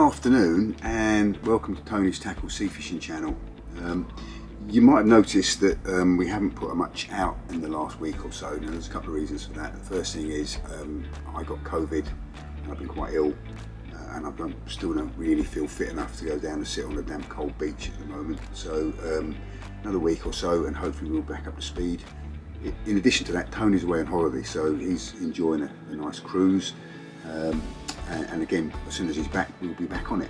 afternoon and welcome to Tony's Tackle Sea Fishing channel. You might have noticed that we haven't put much out in the last week or so. Now, there's a couple of reasons for that. The first thing is I got COVID and I've been quite ill, and I still don't really feel fit enough to go down and sit on a damp cold beach at the moment. So another week or so and hopefully we'll be back up to speed. In addition to that, Tony's away on holiday, so he's enjoying a nice cruise. And again, as soon as he's back, we'll be back on it.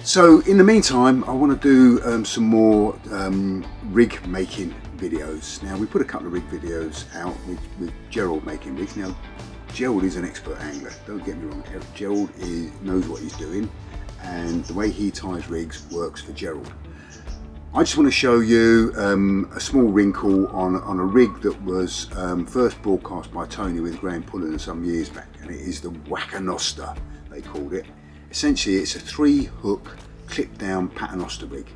So in the meantime, I want to do some more rig making videos. Now, we put a couple of rig videos out with Gerald making rigs. Now, Gerald is an expert angler, don't get me wrong. Gerald knows what he's doing, and the way he ties rigs works for Gerald. I just want to show you a small wrinkle on a rig that was first broadcast by Tony with Graham Pullen some years back, and it is the Paternoster, they called it. Essentially, it's a 3-hook clip down Paternoster rig,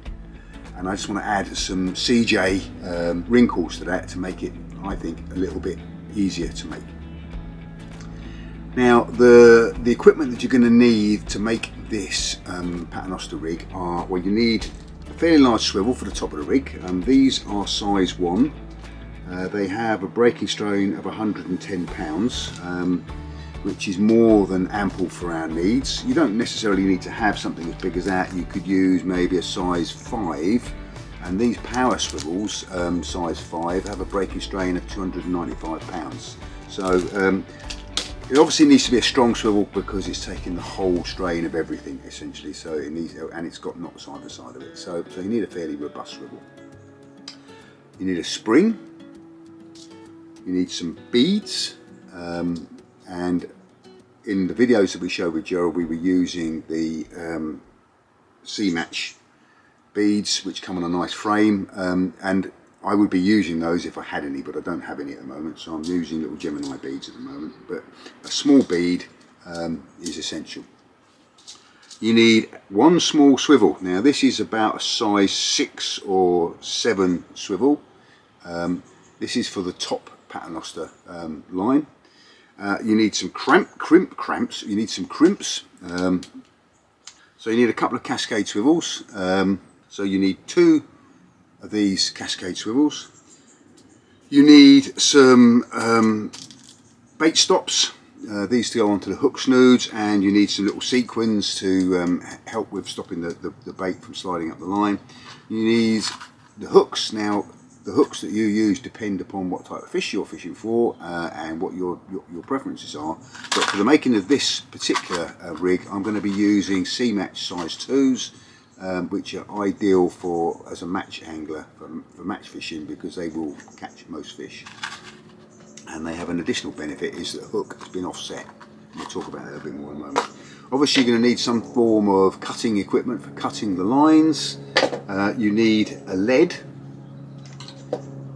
and I just want to add some CJ wrinkles to that to make it, I think, a little bit easier to make. Now, the equipment that you're going to need to make this Paternoster rig are, well, you need a fairly large swivel for the top of the rig. These are size 1. They have a breaking strain of 110 pounds, which is more than ample for our needs. You don't necessarily need to have something as big as that. You could use maybe a size 5, and these power swivels, size 5, have a breaking strain of 295 pounds. So it obviously needs to be a strong swivel because it's taking the whole strain of everything essentially. So it needs, and it's got knots either side of it. So you need a fairly robust swivel. You need a spring. You need some beads, and in the videos that we showed with Gerald, we were using the C-Match beads, which come on a nice frame, and I would be using those if I had any, but I don't have any at the moment, so I'm using little Gemini beads at the moment. But a small bead is essential. You need one small swivel. Now, this is about a size 6 or 7 swivel. This is for the top Paternoster line. You need some crimps. You need some crimps. So you need a couple of cascade swivels. So you need 2 of these cascade swivels. You need some bait stops, these to go onto the hook snoods, and you need some little sequins to help with stopping the bait from sliding up the line. You need the hooks. Now, the hooks that you use depend upon what type of fish you're fishing for and what your preferences are. But for the making of this particular rig, I'm going to be using C-Match size 2s, which are ideal as a match angler for match fishing, because they will catch most fish. And they have an additional benefit, is that the hook has been offset. We'll talk about that a bit more in a moment. Obviously, you're going to need some form of cutting equipment for cutting the lines. You need a lead.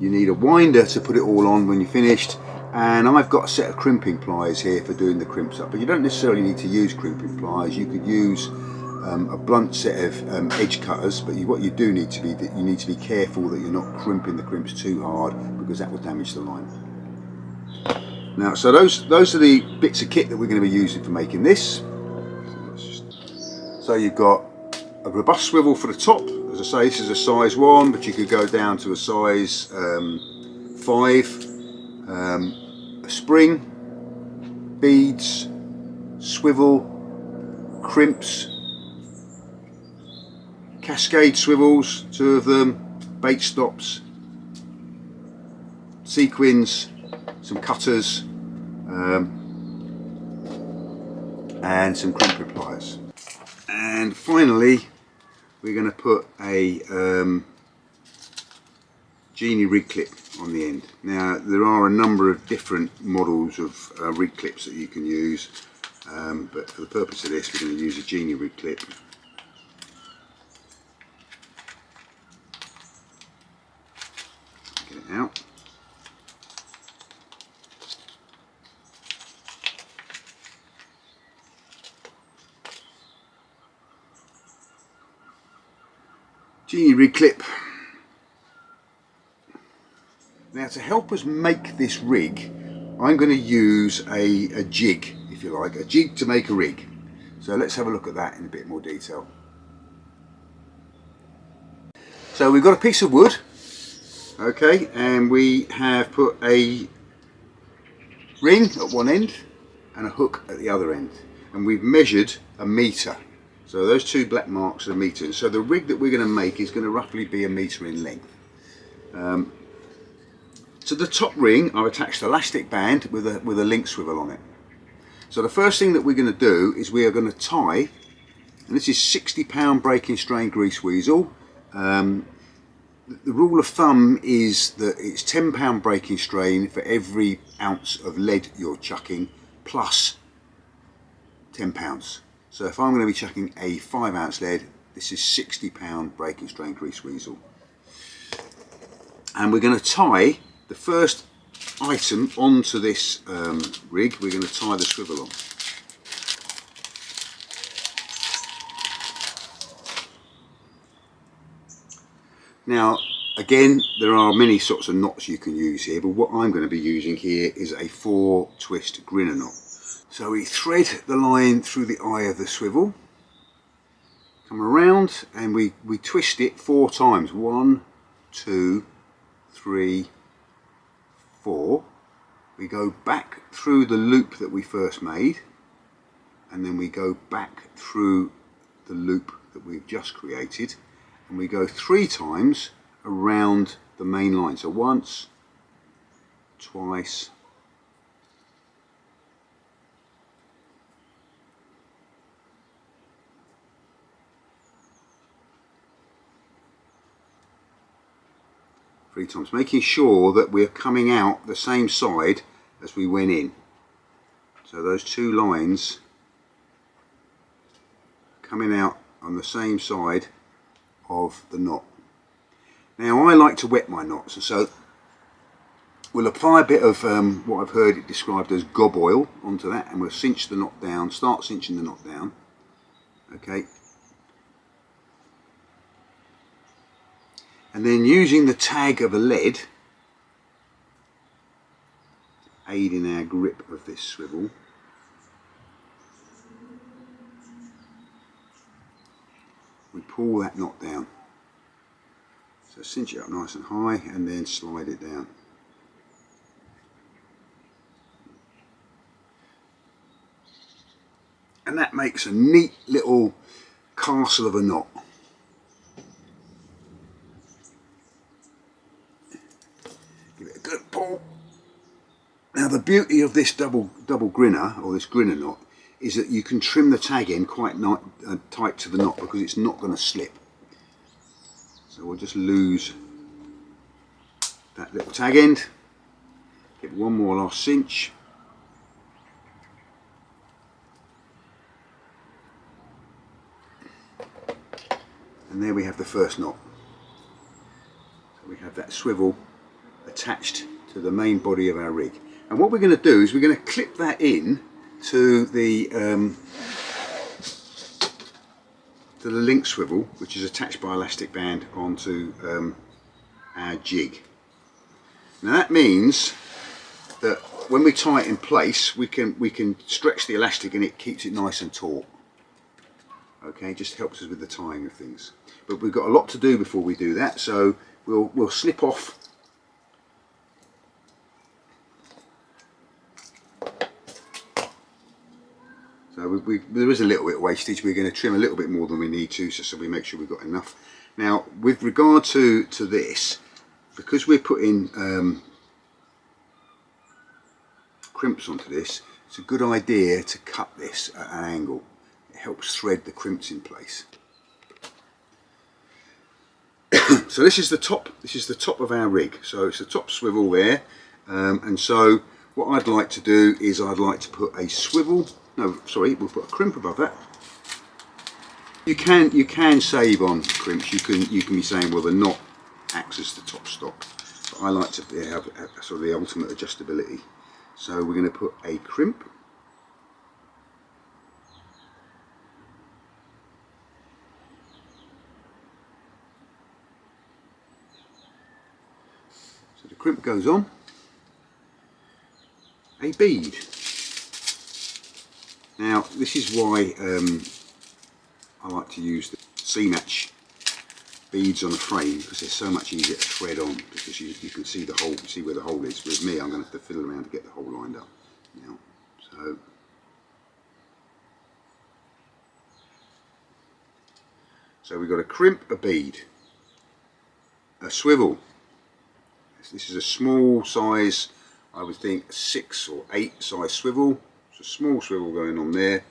You need a winder to put it all on when you're finished, and I've got a set of crimping pliers here for doing the crimps up, but you don't necessarily need to use crimping pliers. You could use a blunt set of edge cutters, but what you do need to be, you need to be careful that you're not crimping the crimps too hard, because that will damage the line. Now, so those are the bits of kit that we're going to be using for making this. So you've got a robust swivel for the top. As I say, this is a size 1, but you could go down to a size 5. A spring, beads, swivel, crimps, cascade swivels, 2 of them, bait stops, sequins, some cutters, and some crimping pliers. And finally, we're going to put a genie rig clip on the end. Now, there are a number of different models of rig clips that you can use, but for the purpose of this, we're going to use a genie rig clip. Get it out. Genie rig clip. Now, to help us make this rig, I'm going to use a jig, if you like, a jig to make a rig. So let's have a look at that in a bit more detail. So we've got a piece of wood, okay, and we have put a ring at one end and a hook at the other end, and we've measured a metre. So those two black marks are a metre. So the rig that we're going to make is going to roughly be a metre in length. To the top ring I've attached an elastic band with a link swivel on it. So the first thing that we're going to do is we are going to tie, and this is 60-pound breaking strain grease weasel. The rule of thumb is that it's 10-pound breaking strain for every ounce of lead you're chucking plus 10 pounds. So if I'm going to be chucking a 5-ounce lead, this is 60-pound breaking strain grease weasel. And we're going to tie the first item onto this rig. We're going to tie the swivel on. Now again, there are many sorts of knots you can use here, but what I'm going to be using here is a 4-twist grinner knot. So we thread the line through the eye of the swivel, come around, and we twist it 4 times. 1, 2, 3, 4. We go back through the loop that we first made, and then we go back through the loop that we've just created, and we go 3 times around the main line. So once, twice, three times, making sure that we're coming out the same side as we went in. So those 2 lines coming out on the same side of the knot. Now I like to wet my knots, and so we'll apply a bit of what I've heard it described as gob oil onto that, and we'll cinch the knot down, start cinching the knot down, okay. And then using the tag of a lead, aid in our grip of this swivel, we pull that knot down. So cinch it up nice and high and then slide it down. And that makes a neat little castle of a knot. Give it a good pull. Now the beauty of this double grinner, or this grinner knot, is that you can trim the tag end quite tight to the knot because it's not going to slip. So we'll just lose that little tag end, give one more last cinch, and there we have the first knot. So we have that swivel attached to the main body of our rig. And what we're going to do is we're going to clip that in to the link swivel, which is attached by elastic band onto our jig. Now that means that when we tie it in place, we can stretch the elastic and it keeps it nice and taut. Okay, just helps us with the tying of things. But we've got a lot to do before we do that, so we'll slip off. So there is a little bit of wastage. We're going to trim a little bit more than we need to, so we make sure we've got enough. Now, with regard to this, because we're putting crimps onto this, it's a good idea to cut this at an angle. It helps thread the crimps in place. So this is the top. This is the top of our rig. So it's the top swivel there, and so what I'd like to do is I'd like to put a swivel. No, sorry, we'll put a crimp above that. You can save on crimps. You can be saying, well, the knot acts as the top stop, but I like to have sort of the ultimate adjustability. So we're going to put a crimp. So the crimp goes on. A bead. Now this is why I like to use the C-match beads on a frame, because they're so much easier to thread on, because you can see the hole, see where the hole is. With me, I'm going to have to fiddle around to get the hole lined up now. So we've got to crimp a bead, a swivel. This is a small size, I would think 6 or 8 size swivel. It's a small swivel going on there.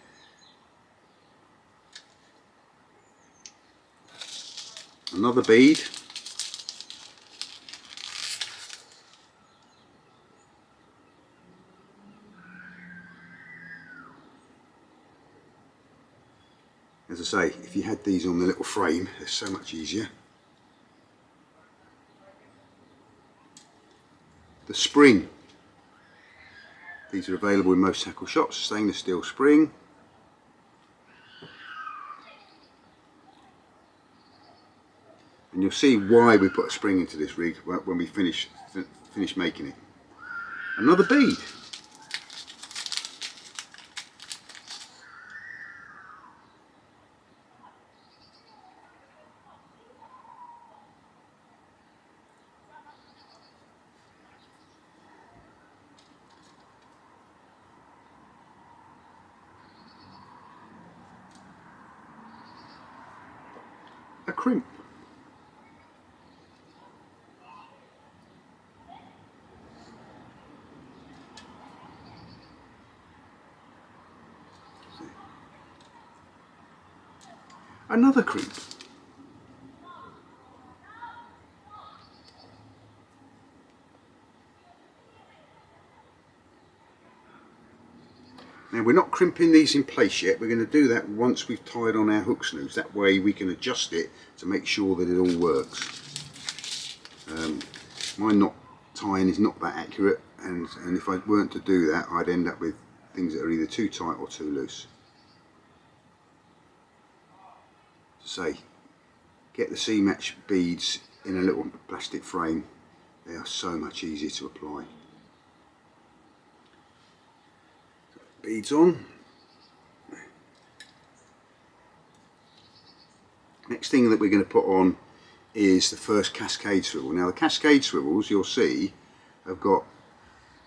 Another bead. As I say, if you had these on the little frame, they're so much easier. The spring. These are available in most tackle shops, stainless steel spring. And you'll see why we put a spring into this rig when we finish making it. Another bead. A crimp. Another crimp. Now we're not crimping these in place yet, we're going to do that once we've tied on our hook snoods. That way we can adjust it to make sure that it all works. My knot tying is not that accurate, and if I weren't to do that, I'd end up with things that are either too tight or too loose. So get the C-match beads in a little plastic frame. They are so much easier to apply. Beads on. Next thing that we're going to put on is the first cascade swivel. Now the cascade swivels, you'll see, have got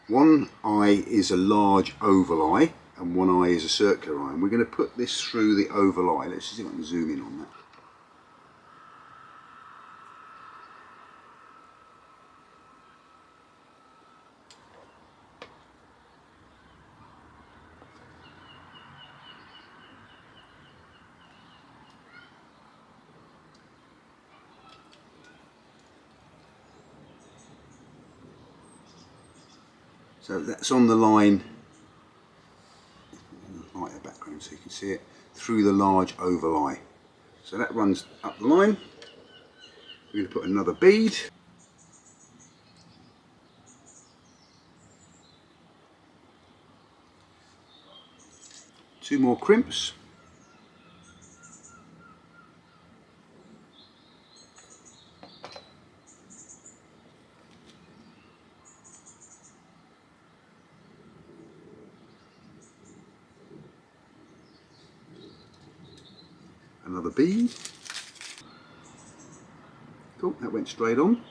one eye is a large oval eye and one eye is a circular eye. And we're going to put this through the oval eye. Let's see if I can zoom in on that. So that's on the line, lighter background so you can see it, through the large oval eye. So that runs up the line. We're going to put another bead. Two more crimps. Another bead. Cool, that went straight on.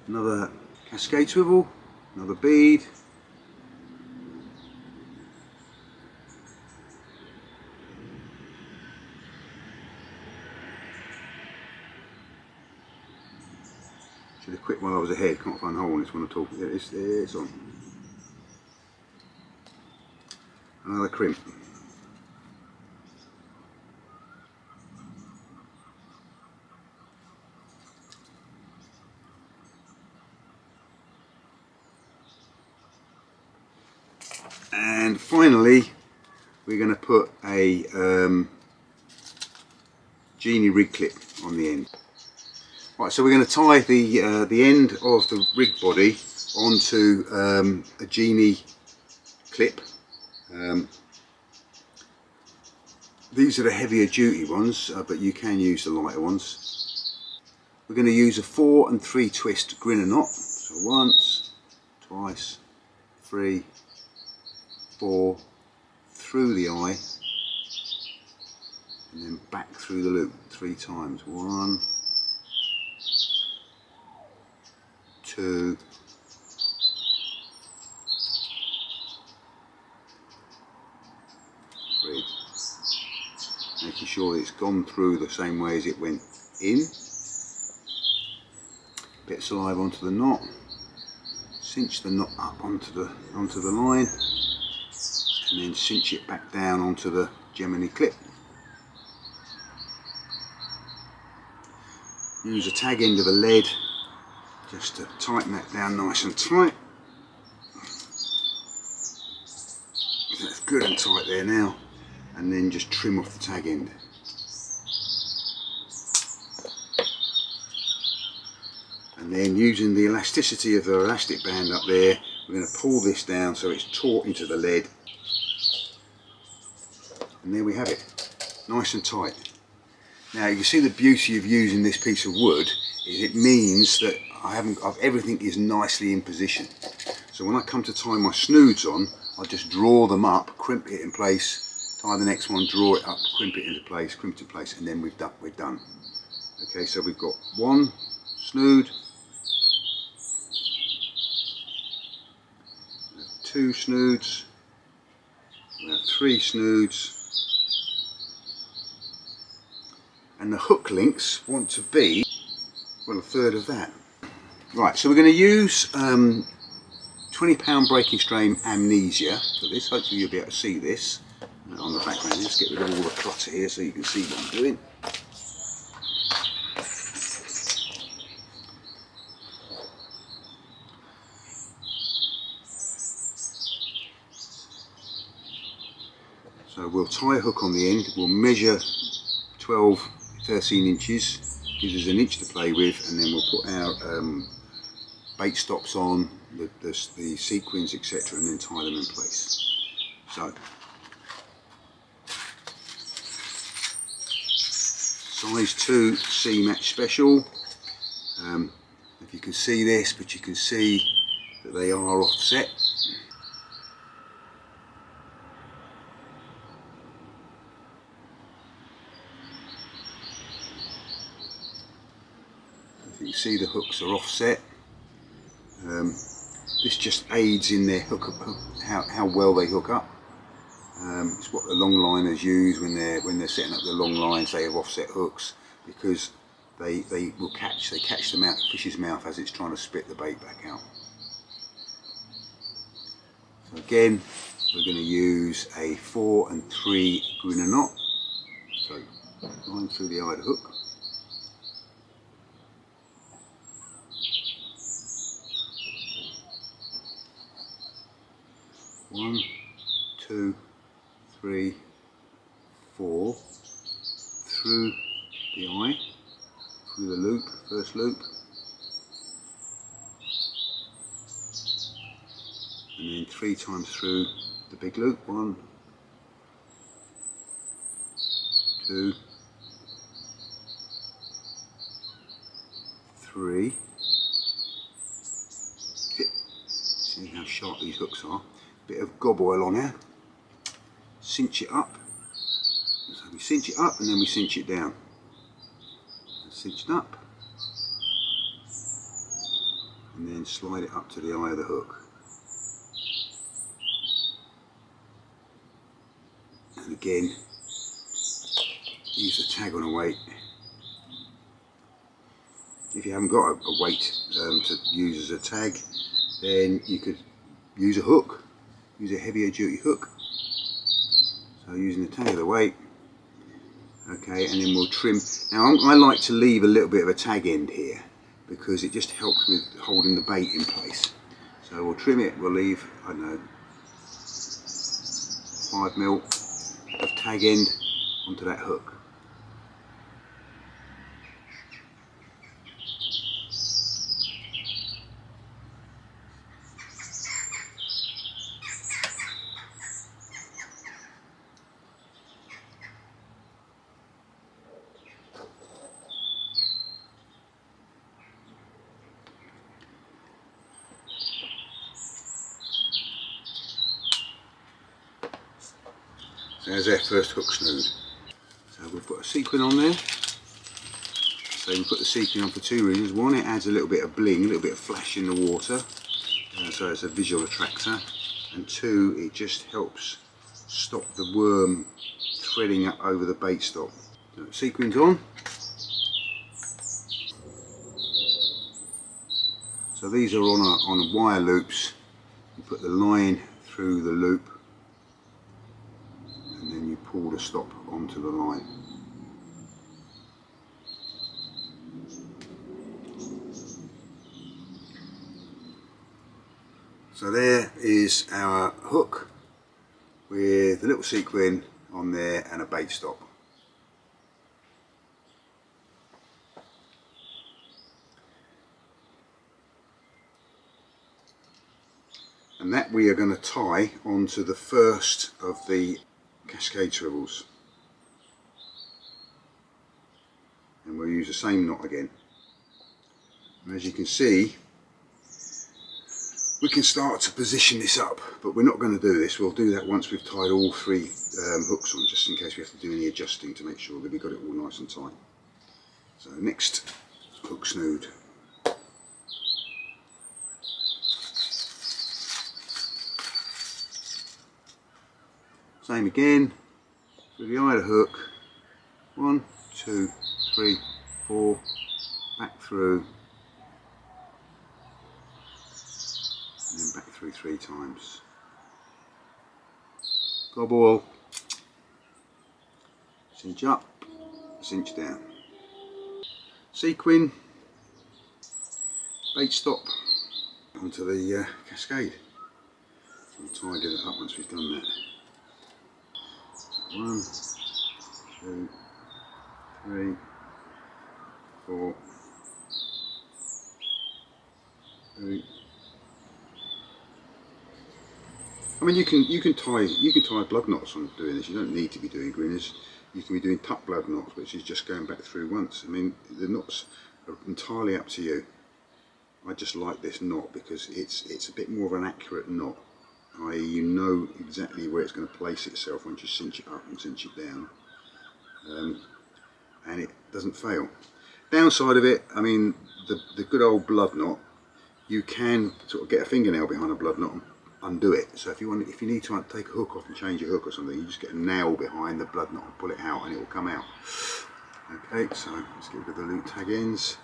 Another cascade swivel, another bead. Should have quit while I was ahead, can't find the hole in this one at all. Yeah, it's on. Another crimp. And finally, we're going to put a rig clip on the end. Right, so we're going to tie the end of the rig body onto a genie clip. These are the heavier duty ones, but you can use the lighter ones. We're going to use a 4 and 3 twist grinner knot. So once, twice, 3, 4 through the eye and then back through the loop 3 times. 1, 2, 3. Making sure it's gone through the same way as it went in. Bit of saliva onto the knot. Cinch the knot up onto the line, and then cinch it back down onto the Gemini clip. Use a tag end of a lead just to tighten that down nice and tight. That's good and tight there now, and then just trim off the tag end. And then using the elasticity of the elastic band up there, we're going to pull this down so it's taut into the lead. And there we have it, nice and tight. Now you can see the beauty of using this piece of wood is it means that everything is nicely in position. So when I come to tie my snoods on, I just draw them up, crimp it in place, tie the next one, draw it up, crimp it into place, crimp it in place, and then we're done. Okay, so we've got 1 snood, 2 snoods, we have 3 snoods, and the hook links want to be, well, a third of that. Right, so we're going to use 20-pound breaking strain Amnesia for this. Hopefully you'll be able to see this on the background. Let's get rid of all the clutter here so you can see what I'm doing. So we'll tie a hook on the end, we'll measure 12-13 inches, gives us an inch to play with, and then we'll put our bait stops on, the sequins, etc., and then tie them in place. So, size 2 C-Match Special. If you can see this, but you can see that they are offset. You can see the hooks are offset. This just aids in their how well they hook up. It's what the long liners use when they're setting up their long lines. They have offset hooks because they catch the fish's mouth as it's trying to spit the bait back out. So again, we're going to use a 4 and 3 grinner knot. So line through the eye of the hook. 1, 2, 3, 4 through the eye, through the loop, first loop, and then 3 times through the big loop. 1, 2, 3. See how sharp these hooks are. Bit of gob oil on here. Cinch it up. So we cinch it up and then we cinch it down. Cinched up, and then slide it up to the eye of the hook. And again, use the tag on a weight. If you haven't got a weight to use as a tag, then you could use a hook. Use a heavier duty hook. So using the tag of the weight. Okay, and then we'll trim. Now I like to leave a little bit of a tag end here because it just helps with holding the bait in place. So we'll trim it, we'll leave, I don't know, 5mm of tag end onto that hook. as our first hook snood. So we've put a sequin on there. So we put the sequin on for two reasons. One, it adds a little bit of bling, a little bit of flash in the water, so it's a visual attractor. And two, it just helps stop the worm threading up over the bait stop. So sequin's on. So these are on wire loops. You put the line through the loop and then you pull the stop onto the line. So there is our hook with a little sequin on there and a bait stop. And that we are going to tie onto the first of the cascade swivels. And we'll use the same knot again. And as you can see, we can start to position this up, but we're not going to do this. We'll do that once we've tied all three hooks on, just in case we have to do any adjusting to make sure that we've got it all nice and tight. So next hook snood. Same again, through the eye of the hook, 1, 2, 3, 4, back through, and then back through 3 times. Gobble, cinch up, cinch down. Sequin, bait stop onto the cascade. We'll tidy that up once we've done that. 1, 2, 3, 4, 3. I mean, you can tie blood knots on doing this. You don't need to be doing grinners. You can be doing tuck blood knots, which is just going back through once. I mean, the knots are entirely up to you. I just like this knot because it's a bit more of an accurate knot. I.e., you know exactly where it's going to place itself once you cinch it up and cinch it down, and it doesn't fail. Downside of it, I mean, the good old blood knot, you can sort of get a fingernail behind a blood knot and undo it. So if you need to take a hook off and change your hook or something, you just get a nail behind the blood knot and pull it out, and it will come out. Okay, so let's get rid of the loop tag ends.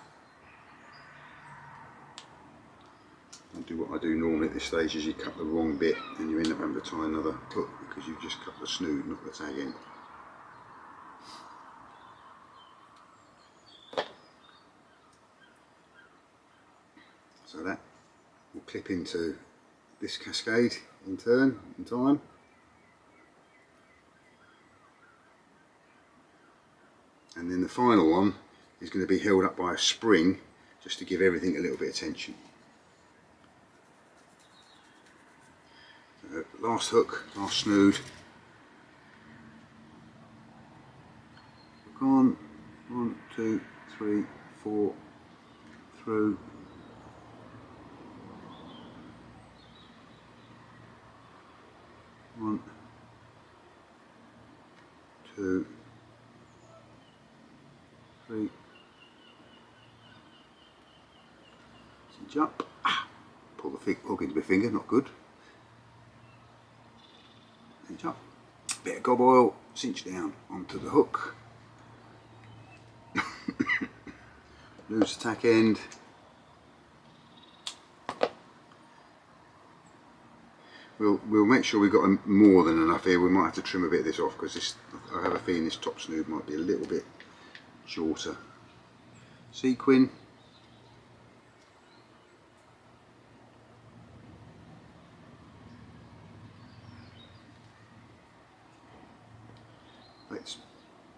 Don't do what I do normally at this stage, is you cut the wrong bit and you end up having to tie another hook because you've just cut the snood, not the tag end. So that will clip into this cascade in turn, in time. And then the final one is going to be held up by a spring, just to give everything a little bit of tension. Last hook, last snood. Hook on, 1, 2, 3, 4, through. 1, 2, 3. Cinch up. Pull the hook into my finger, not good. Cinch up. Bit of gob oil, cinch down onto the hook. Lose the tack end. We'll make sure we've got more than enough here. We might have to trim a bit of this off because I have a feeling this top snood might be a little bit shorter. Sequin.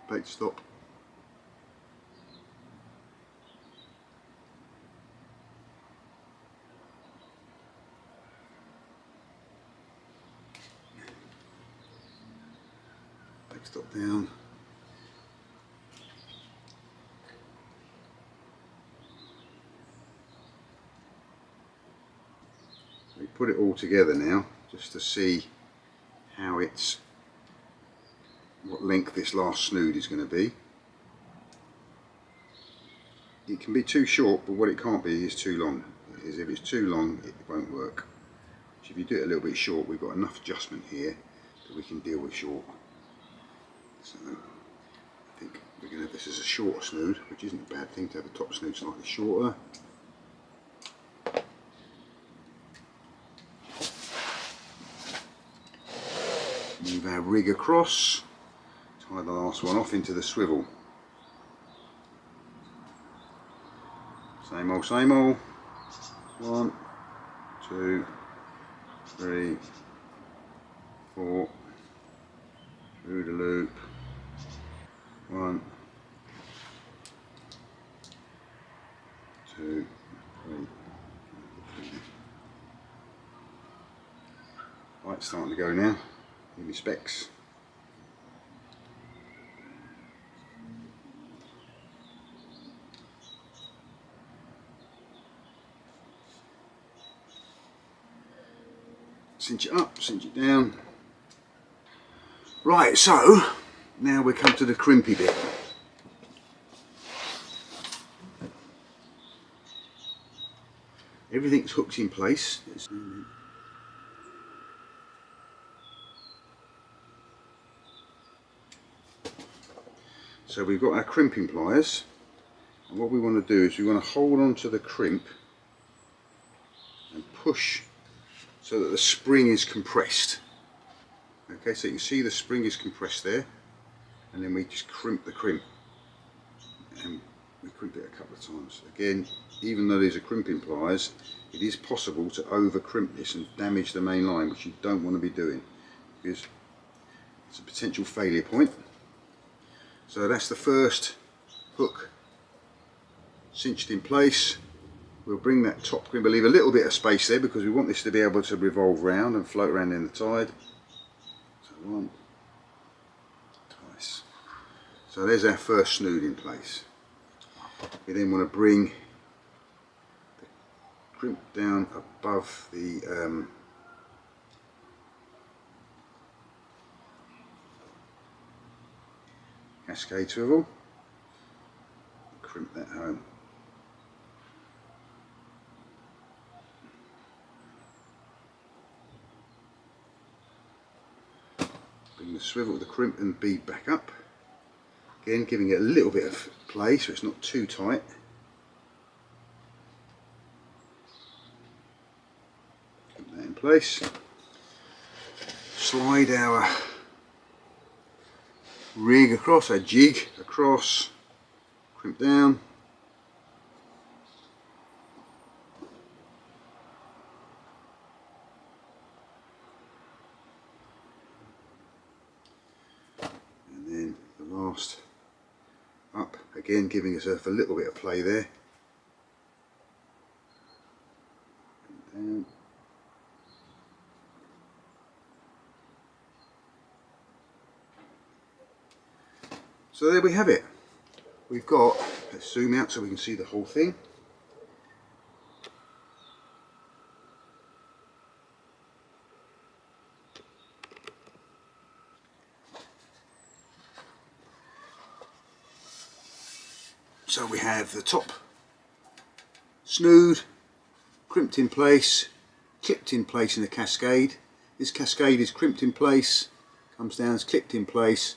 Bait stop. Bait stop down. We put it all together now just to see how it's what length this last snood is going to be. It can be too short, but what it can't be is too long. If it's too long, it won't work. So if you do it a little bit short, we've got enough adjustment here that we can deal with short. So I think we're going to have this as a shorter snood, which isn't a bad thing to have the top snood slightly shorter. Move our rig across, tie the last one off into the swivel. Same old, same old. 1, 2, 3, 4, through the loop. 1, 2, 3. Light's starting to go now. Give me specs. Cinch it up, cinch it down. Right, so now we come to the crimpy bit. Everything's hooked in place. So we've got our crimping pliers, and what we want to do is we want to hold on to the crimp and push so that the spring is compressed. Okay, so you can see the spring is compressed there, and then we just crimp the crimp, and we crimp it a couple of times. Again, even though these are crimping pliers, it is possible to over crimp this and damage the main line, which you don't want to be doing, because it's a potential failure point. So that's the first hook cinched in place. We'll bring that top crimp, we'll leave a little bit of space there because we want this to be able to revolve round and float around in the tide. So 1, twice. So there's our first snood in place. We then want to bring the crimp down above the cascade swivel, crimp that home. Bring the swivel, the crimp and bead back up. Again, giving it a little bit of play so it's not too tight. Keep that in place. Slide our rig across, our jig across, crimp down. And then the last up, again giving yourself a little bit of play there. Down. So there we have it. We've got, let's zoom out so we can see the whole thing. So we have the top snood crimped in place, clipped in place in a cascade. This cascade is crimped in place, comes down, is clipped in place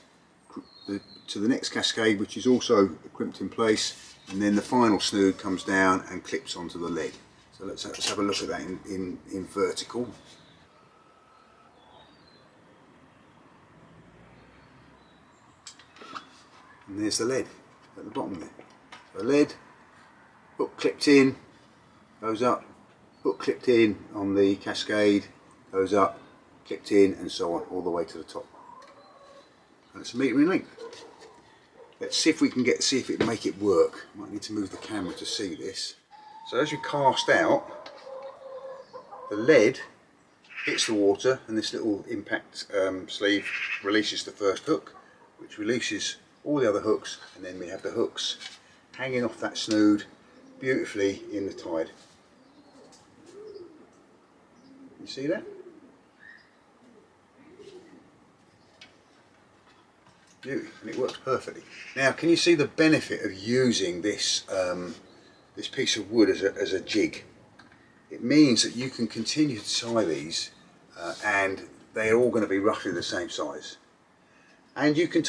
to the next cascade, which is also crimped in place, and then the final snood comes down and clips onto the lead. So let's have a look at that in vertical. And there's the lead at the bottom there. The lead, hook clipped in, goes up, hook clipped in on the cascade, goes up, clipped in, and so on, all the way to the top. And it's 1 metre in length. Let's see if we can see if it make it work. Might need to move the camera to see this. So as you cast out, the lead hits the water, and this little impact sleeve releases the first hook, which releases all the other hooks, and then we have the hooks hanging off that snood beautifully in the tide. You see that? Beauty, and it works perfectly. Now, can you see the benefit of using this this piece of wood as a jig? It means that you can continue to tie these, and they are all going to be roughly the same size. And you can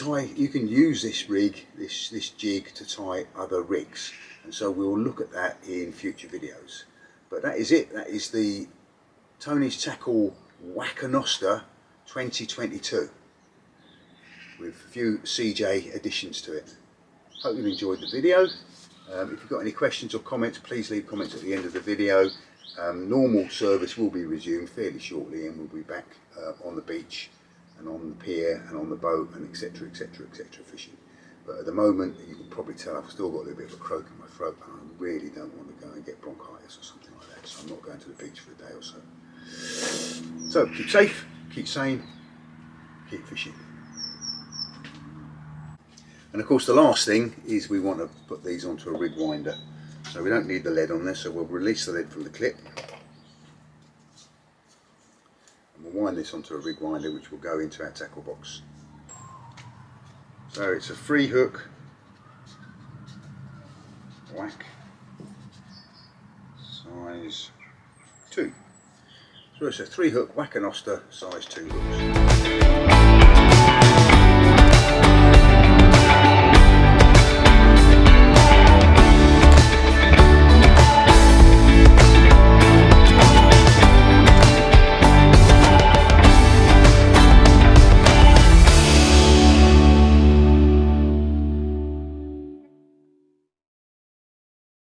use this rig, this jig, to tie other rigs, and so we'll look at that in future videos. But that is it. That is the Tony's Tackle Whack-A-Noster 2022 with a few CJ additions to it. Hope you've enjoyed the video. If you've got any questions or comments, please leave comments at the end of the video. Normal service will be resumed fairly shortly, and we'll be back on the beach and on the pier and on the boat and etc, etc, etc fishing. But at the moment, you can probably tell I've still got a little bit of a croak in my throat, and I really don't want to go and get bronchitis or something like that, so I'm not going to the beach for a day or so. So keep safe, keep sane, keep fishing. And of course the last thing is we want to put these onto a rig winder. So we don't need the lead on this, so we'll release the lead from the clip. And we'll wind this onto a rig winder, which will go into our tackle box. So it's a free hook, whack, size 2. So it's a 3 hook Whack-A-Noster size 2 hooks.